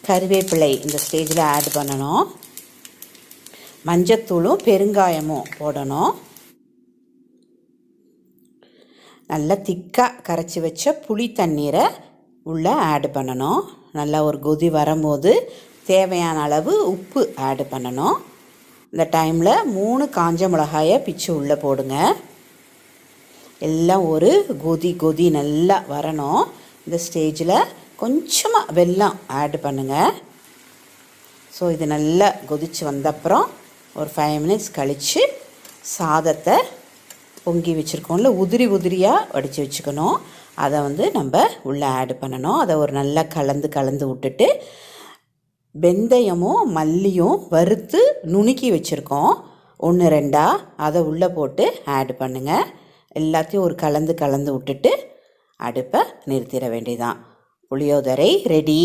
கருவேப்பிலை இந்த ஸ்டேஜில் ஆட் பண்ணணும். மஞ்சத்தூளும் பெருங்காயமும் போடணும். நல்லா திக்காக கரைச்சி வச்ச புளி தண்ணீரை உள்ளே ஆட் பண்ணணும். நல்லா ஒரு கொதி வரும்போது தேவையான அளவு உப்பு ஆட் பண்ணணும். இந்த டைமில் 3 காஞ்ச மிளகாயை பிச்சு உள்ளே போடுங்க. எல்லாம் ஒரு கொதி நல்லா வரணும். இந்த ஸ்டேஜில் கொஞ்சமாக வெல்லம் ஆட் பண்ணுங்கள். ஸோ இது நல்லா கொதித்து வந்தப்புறம் ஒரு 5 மினிட்ஸ் கழித்து சாதத்தை பொங்கி வச்சுருக்கோம்ல உதிரியாக வடித்து வச்சுக்கணும். அதை நம்ம உள்ளே ஆட் பண்ணணும். அதை ஒரு நல்லா கலந்து விட்டுட்டு வெந்தயமும் மல்லியும் வறுத்து நுணுக்கி வச்சுருக்கோம் 1-2 அதை உள்ளே போட்டு ஆட் பண்ணுங்கள். எல்லாத்தையும் ஒரு கலந்து விட்டுட்டு அடுப்பை நிறுத்திட வேண்டியதான். புளியோதரை ரெடி.